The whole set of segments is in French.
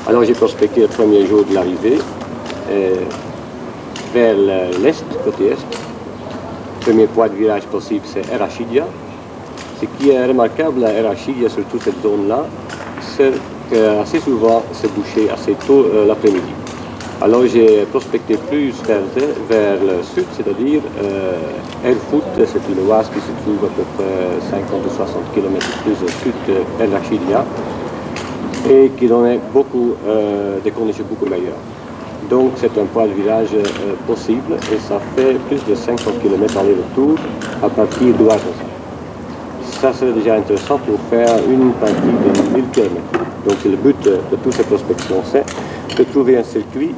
Alors j'ai prospecté le premier jour de l'arrivée vers l'est, côté est. Le premier point de virage possible, c'est Erachidia. Ce qui est remarquable à Erachidia, sur toute cette zone-là, c'est qu'assez souvent, c'est bouché assez tôt l'après-midi. Alors j'ai prospecté plus vers le sud, c'est-à-dire Erfurt, c'est une oase qui se trouve à peu près 50 ou 60 km plus au sud d'Erachidia et qui donnait des conditions beaucoup meilleures. Donc c'est un point de virage possible et ça fait plus de 500 km aller-retour à partir de Ouarzazate. Ça serait déjà intéressant pour faire une partie de 1000 km. Donc le but de toutes ces prospections, c'est de trouver un circuit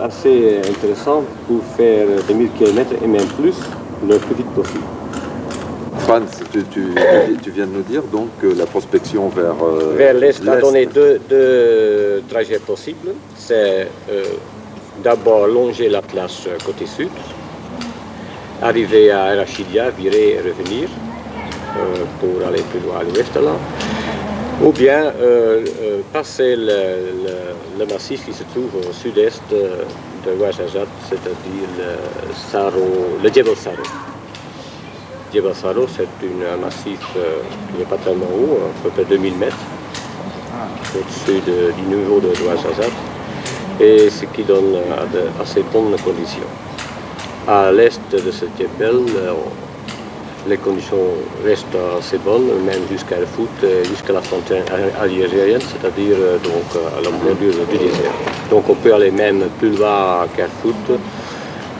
assez intéressant pour faire des 1000 km et même plus le plus vite possible. Franz, tu viens de nous dire donc que la prospection vers l'est a donné deux trajets possibles. C'est d'abord longer l'Atlas côté sud, arriver à Erachidia, virer et revenir pour aller plus loin à l'ouest là. Ou bien passer le massif qui se trouve au sud-est de Ouarzazate, c'est-à-dire le Djebel Saro. Djebel Saro, c'est un massif qui n'est pas tellement haut, à peu près 2000 mètres, au-dessus du niveau de Ouarzazate, et ce qui donne assez bonnes conditions. À l'est de ce Djebel, les conditions restent assez bonnes, même jusqu'à Erfurt, jusqu'à la frontière algérienne, c'est-à-dire à la bordure du désert. Donc on peut aller même plus loin qu'Erfurt,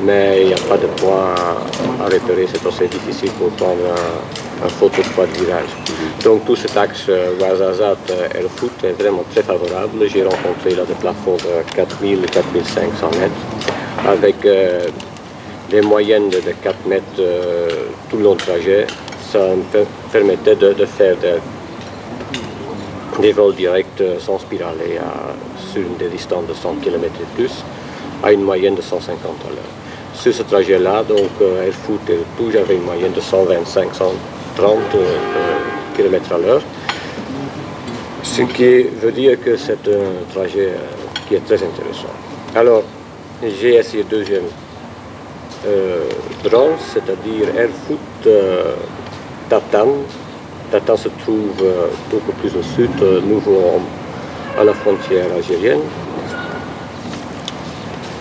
mais il n'y a pas de point à repérer, c'est assez difficile pour prendre un photo de point de virage. Donc tout cet axe Ouarzazate-Erfurt est vraiment très favorable. J'ai rencontré là des plafonds de 4000 et 4500 mètres, avec des moyennes de 4 mètres tout le long du trajet. Ça me permettait de faire des vols directs sans spiraler sur des distances de 100 km et plus, à une moyenne de 150 à l'heure. Sur ce trajet-là, donc Erfurt et tout, j'avais une moyenne de 125, 130 km à l'heure, ce qui veut dire que c'est un trajet qui est très intéressant. Alors, j'ai essayé le deuxième branche, c'est-à-dire Erfurt-Tatan. Tatan se trouve beaucoup plus au sud, nouveau à la frontière algérienne.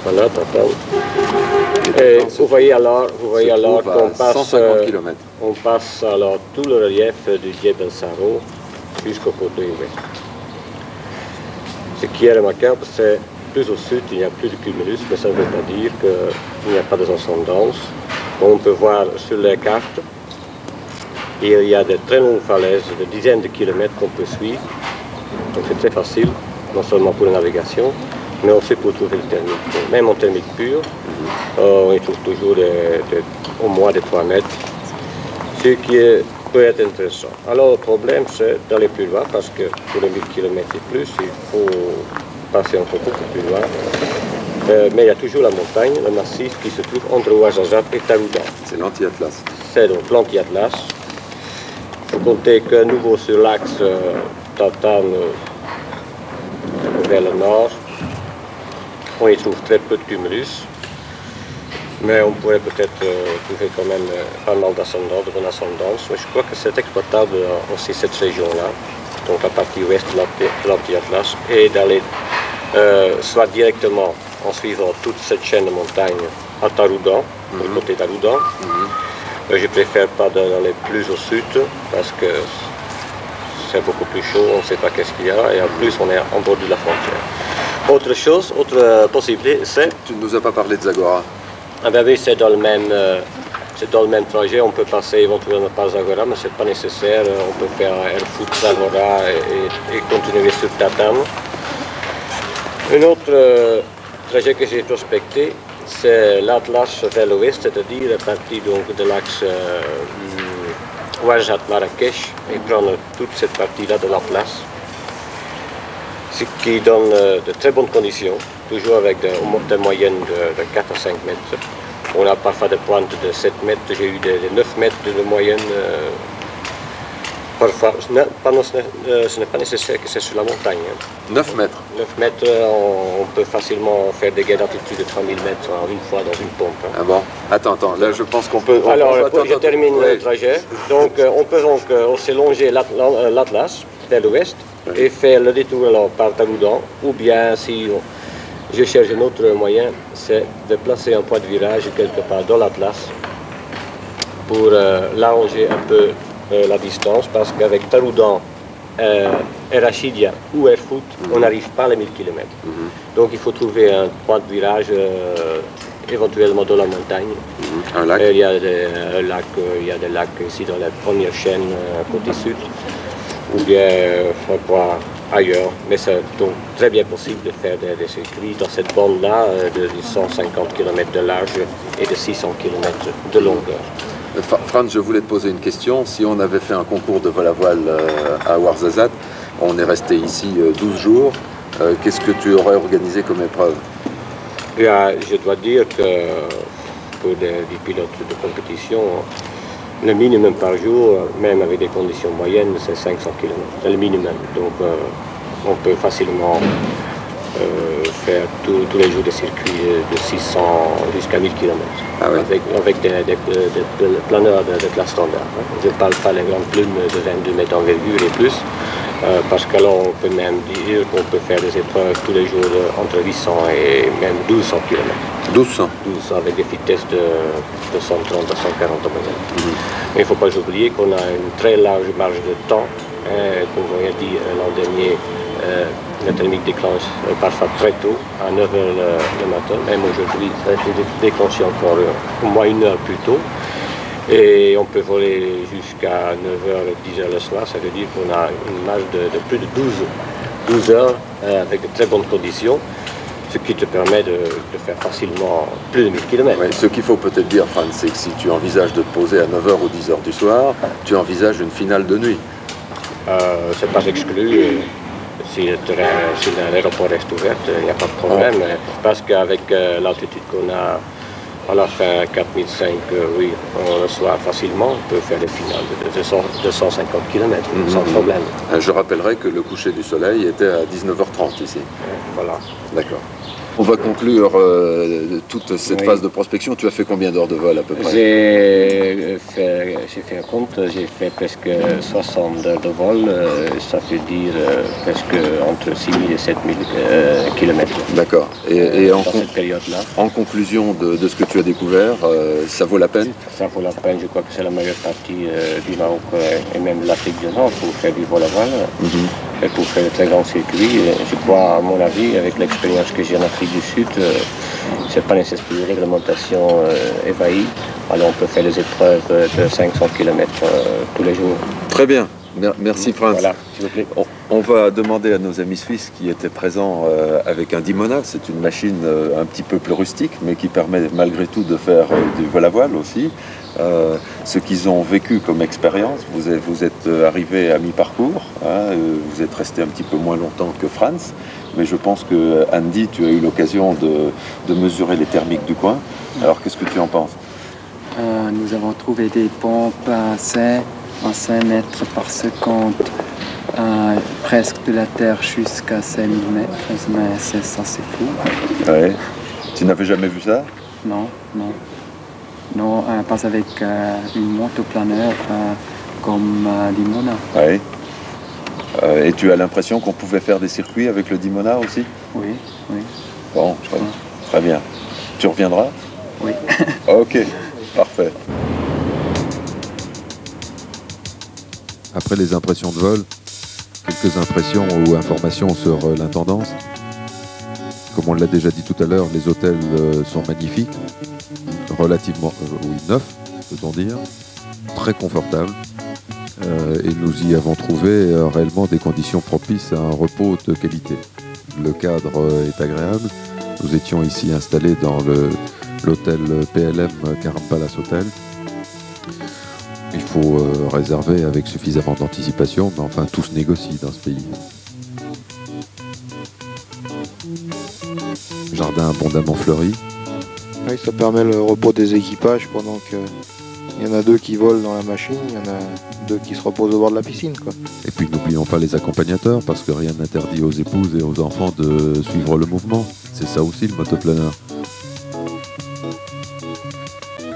Voilà, Tatan. Et vous voyez alors qu'on passe, on passe alors tout le relief du Djebel Saro jusqu'au côté ouest. Ce qui est remarquable, c'est plus au sud, il n'y a plus de cumulus, mais ça ne veut pas dire qu'il n'y a pas d'ascendance. On peut voir sur les cartes, il y a de très longues falaises, de dizaines de kilomètres qu'on peut suivre. Donc c'est très facile, non seulement pour la navigation, mais aussi pour trouver le thermique. Même en thermique pur, on y trouve toujours au moins des 3 mètres, ce qui peut être intéressant. Alors le problème, c'est d'aller plus loin, parce que pour les 1000 km et plus, il faut passer encore beaucoup plus loin. Mais il y a toujours la montagne, le massif qui se trouve entre Ouarzazate et Taroudan. C'est l'anti-Atlas. C'est donc l'anti-Atlas. Il faut compter que nouveau sur l'axe Tatan vers le nord, on y trouve très peu de cumulus, mais on pourrait peut-être trouver quand même pas mal d'ascendance, de bonne ascendance. Mais je crois que c'est exploitable aussi cette région-là, donc la partie ouest de l'anti-Atlas, et d'aller soit directement en suivant toute cette chaîne de montagnes à Taroudan, du côté Taroudan. Je préfère pas d'aller plus au sud parce que c'est beaucoup plus chaud, on ne sait pas qu'est-ce qu'il y a et en plus on est en bord de la frontière. Autre chose, autre possibilité, c'est... Tu ne nous as pas parlé de Zagora. Ah ben oui, c'est dans le même trajet, on peut passer éventuellement par Zagora, mais ce n'est pas nécessaire, on peut faire Erfurt, Zagora et continuer sur Tatan. Un autre trajet que j'ai prospecté, c'est l'Atlas vers l'ouest, c'est-à-dire à partir donc de l'axe Ouarzazate-Marrakech et prendre toute cette partie-là de l'Atlas, ce qui donne de très bonnes conditions, toujours avec des moyennes de 4 à 5 mètres. On a parfois des pointes de 7 mètres, j'ai eu des 9 mètres de moyenne Parfois, ce n'est pas nécessaire que c'est sur la montagne. 9 mètres. 9 mètres, on peut facilement faire des gains d'altitude de 3000 mètres en une fois dans une pompe. Ah bon? Attends, là je pense qu'on peut... Alors, je termine le trajet. Donc, on peut donc aussi longer l'Atlas vers l'ouest et faire le détour alors, par Taroudan, ou bien si je cherche un autre moyen, c'est de placer un point de virage quelque part dans l'Atlas pour allonger un peu la distance, parce qu'avec Taroudan, Rachidia ou Erfout, on n'arrive pas à les 1000 km. Donc il faut trouver un point de virage éventuellement dans la montagne. Un lac. Il y a des lacs ici dans la première chaîne côté sud, ou bien un point ailleurs. Mais c'est donc très bien possible de faire des circuits dans cette bande-là de 150 km de large et de 600 km de longueur. Franz, je voulais te poser une question. Si on avait fait un concours de vol à voile à Ouarzazate, on est resté ici 12 jours, qu'est-ce que tu aurais organisé comme épreuve? Je dois dire que pour des pilotes de compétition, le minimum par jour, même avec des conditions moyennes, c'est 500 km. C'est le minimum. Donc on peut facilement faire tous les jours des circuits de 600 jusqu'à 1000 km. Ah oui. Avec des planeurs de classe standard. Je ne parle pas des grandes plumes de 22 mètres d'envergure et plus, parce qu'alors on peut même dire qu'on peut faire des épreuves tous les jours entre 800 et même 1200 km. 1200 avec des vitesses de 130 à 140 en moyenne. Mais il ne faut pas oublier qu'on a une très large marge de temps. Comme on a dit l'an dernier, la thermique déclenche parfois très tôt, à 9h le matin. Même aujourd'hui, ça a été déclenché encore au moins 1 heure plus tôt. Et on peut voler jusqu'à 9h, 10h le soir. Ça veut dire qu'on a une marge de plus de 12 heures avec de très bonnes conditions, ce qui te permet de faire facilement plus de 1000 km. Ouais, ce qu'il faut peut-être dire, Franz, c'est que si tu envisages de te poser à 9h ou 10h du soir, tu envisages une finale de nuit. C'est pas exclu. Si l'aéroport reste ouvert, il n'y a pas de problème. Parce qu'avec l'altitude qu'on a à la fin 4005, oui, le soir facilement, on peut faire des finales de 250 km sans problème. Je rappellerai que le coucher du soleil était à 19h30 ici. Voilà. D'accord. On va conclure toute cette phase de prospection. Tu as fait combien d'heures de vol à peu près? J'ai fait un compte, j'ai fait presque 60 heures de vol, ça veut dire presque entre 6000 et 7000 km. D'accord. Et dans cette période-là. En conclusion de ce que tu as découvert, ça vaut la peine? Ça vaut la peine, je crois que c'est la meilleure partie du Maroc et même de l'Afrique du Nord pour faire du vol à voile. Et pour faire de très grands circuits, je crois, à mon avis, avec l'expérience que j'ai en Afrique du Sud, c'est pas nécessaire de réglementation évahies. Alors on peut faire des épreuves de 500 km tous les jours. Très bien. Merci Franz. Voilà, s'il vous plaît. On va demander à nos amis suisses qui étaient présents avec un Dimona. C'est une machine un petit peu plus rustique, mais qui permet malgré tout de faire du vol à voile aussi. Ce qu'ils ont vécu comme expérience, vous êtes arrivé à mi-parcours, hein, vous êtes resté un petit peu moins longtemps que Franz, mais je pense que Andy, tu as eu l'occasion de mesurer les thermiques du coin. Alors qu'est-ce que tu en penses? Nous avons trouvé des pompes à 5 mètres par seconde, presque de la terre jusqu'à 5000 mètres, mais ça c'est fou. Ouais. Tu n'avais jamais vu ça? Non. Non, pas avec une motoplaneur comme Dimona. Oui. Et tu as l'impression qu'on pouvait faire des circuits avec le Dimona aussi? Oui. Bon, très bien. Tu reviendras? Oui. Ok, parfait. Après les impressions de vol, quelques impressions ou informations sur l'intendance. Comme on l'a déjà dit tout à l'heure, les hôtels sont magnifiques, relativement neufs, peut-on dire, très confortables. Et nous y avons trouvé réellement des conditions propices à un repos de qualité. Le cadre est agréable. Nous étions ici installés dans l'hôtel PLM Karam Palace Hotel. Il faut réserver avec suffisamment d'anticipation, mais enfin tout se négocie dans ce pays. Jardin abondamment fleuri. Oui, ça permet le repos des équipages pendant qu'il y Il y en a 2 qui volent dans la machine, il y en a 2 qui se reposent au bord de la piscine, quoi. Et puis n'oublions pas les accompagnateurs, parce que rien n'interdit aux épouses et aux enfants de suivre le mouvement. C'est ça aussi le motoplaneur.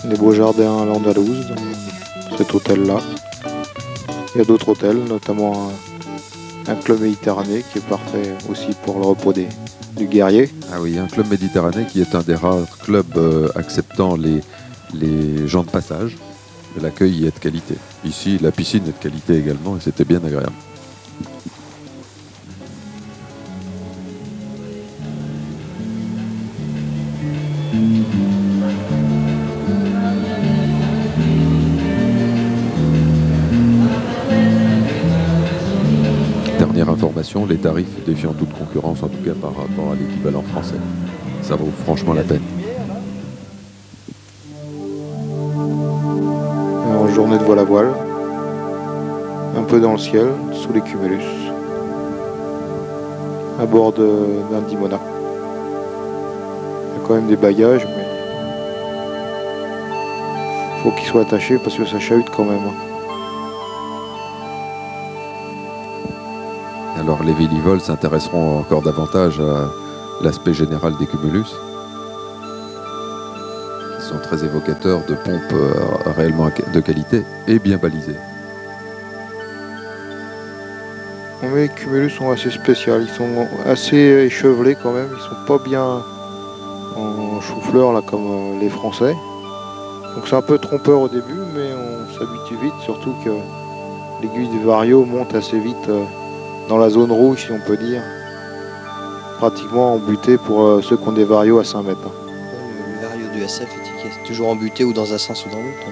Des beaux jardins à l'Andalouse, dans cet hôtel-là. Il y a d'autres hôtels, notamment un club méditerranéen qui est parfait aussi pour le repos du guerrier. Ah oui, un club méditerranéen qui est un des rares clubs acceptant les gens de passage. L'accueil y est de qualité. Ici, la piscine est de qualité également et c'était bien agréable. Dernière information, les tarifs défiant toute concurrence, en tout cas par rapport à l'équivalent français. Ça vaut franchement la peine. En journée de vol à voile, un peu dans le ciel, sous les cumulus, à bord d'un Dimona. Il y a quand même des bagages, mais il faut qu'ils soient attachés parce que ça chahute quand même. Alors les Vélivols s'intéresseront encore davantage à l'aspect général des cumulus, qui sont très évocateurs de pompes réellement de qualité et bien balisées. Mais les cumulus sont assez spéciaux, ils sont assez échevelés quand même, ils sont pas bien en chou-fleur là comme les Français. Donc c'est un peu trompeur au début, mais on s'habitue vite, surtout que l'aiguille du vario monte assez vite dans la zone rouge, si on peut dire, pratiquement embuté pour ceux qui ont des varios à 5 mètres. Le vario du SF est toujours embuté ou dans un sens ou dans l'autre.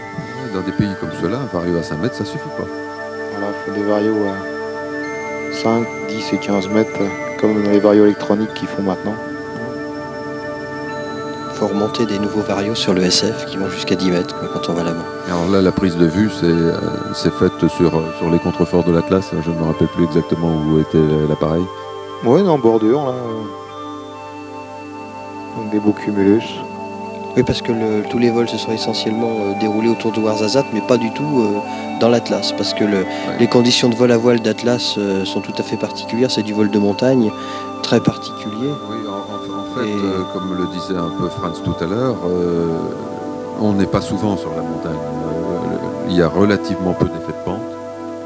Dans des pays comme ceux-là, un vario à 5 mètres, ça suffit pas. Voilà, il faut des varios à 5, 10 et 15 mètres, comme les varios électroniques qu'ils font maintenant. Il faut remonter des nouveaux varios sur le SF qui vont jusqu'à 10 mètres quoi, quand on va là-bas. Alors là, la prise de vue, c'est faite sur les contreforts de l'Atlas. Je ne me rappelle plus exactement où était l'appareil. Ouais, en bordure, là. Donc des beaux cumulus. Oui, parce que tous les vols se sont essentiellement déroulés autour de Ouarzazate, mais pas du tout dans l'Atlas, parce que les conditions de vol à voile d'Atlas sont tout à fait particulières. C'est du vol de montagne, très particulier. Oui, en fait, comme le disait un peu Franz tout à l'heure, on n'est pas souvent sur la montagne. Il y a relativement peu d'effets de pente,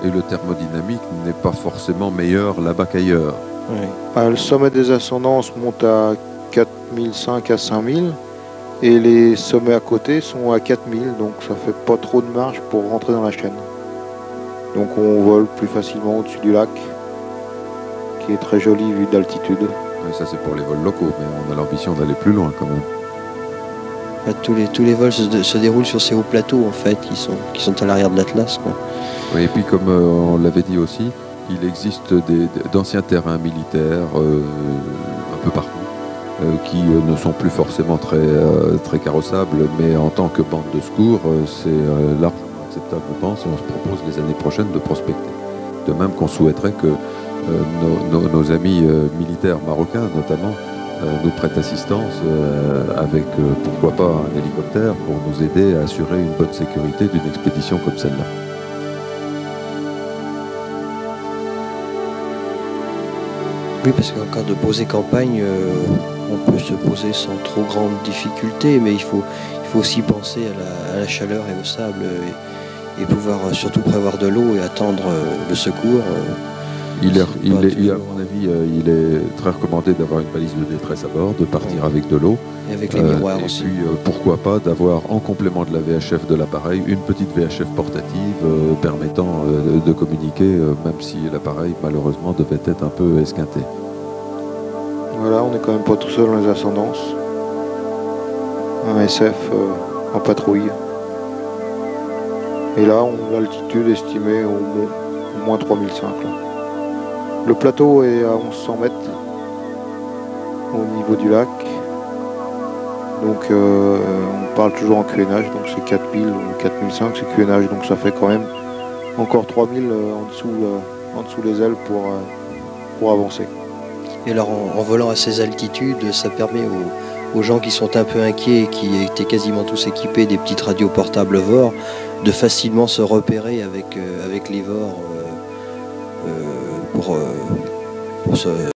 et le thermodynamique n'est pas forcément meilleur là-bas qu'ailleurs. Oui. Le sommet des ascendances monte à 4500 à 5000. Et les sommets à côté sont à 4000, donc ça fait pas trop de marge pour rentrer dans la chaîne. Donc on vole plus facilement au-dessus du lac, qui est très joli vu d'altitude. Oui, ça c'est pour les vols locaux, mais on a l'ambition d'aller plus loin quand même. Tous les vols se déroulent sur ces hauts plateaux en fait, qui sont à l'arrière de l'Atlas. Oui, et puis comme on l'avait dit aussi, il existe d'anciens terrains militaires un peu partout. Qui ne sont plus forcément très carrossables, mais en tant que bande de secours, c'est largement acceptable, je pense, et on se propose les années prochaines de prospecter. De même qu'on souhaiterait que nos amis militaires marocains, notamment, nous prêtent assistance avec, pourquoi pas, un hélicoptère pour nous aider à assurer une bonne sécurité d'une expédition comme celle-là. Oui, parce qu'en cas de poser campagne, on peut se poser sans trop grande difficulté, mais il faut aussi penser à la chaleur et au sable et pouvoir surtout prévoir de l'eau et attendre le secours. À mon avis, il est très recommandé d'avoir une balise de détresse à bord, de partir avec de l'eau. Et avec les miroirs aussi. Et puis, pourquoi pas, d'avoir en complément de la VHF de l'appareil, une petite VHF portative permettant de communiquer, même si l'appareil, malheureusement, devait être un peu esquinté. Voilà, on n'est quand même pas tout seul dans les ascendances. Un SF en patrouille. Et là, l'altitude estimée au moins 3005. Là. Le plateau est à 1100 mètres au niveau du lac. Donc on parle toujours en QNH, donc c'est 4000 ou 4005, c'est QNH, donc ça fait quand même encore 3000 en dessous les ailes pour avancer. Et alors en volant à ces altitudes, ça permet aux gens qui sont un peu inquiets et qui étaient quasiment tous équipés des petites radios portables VOR, de facilement se repérer avec les VOR pour se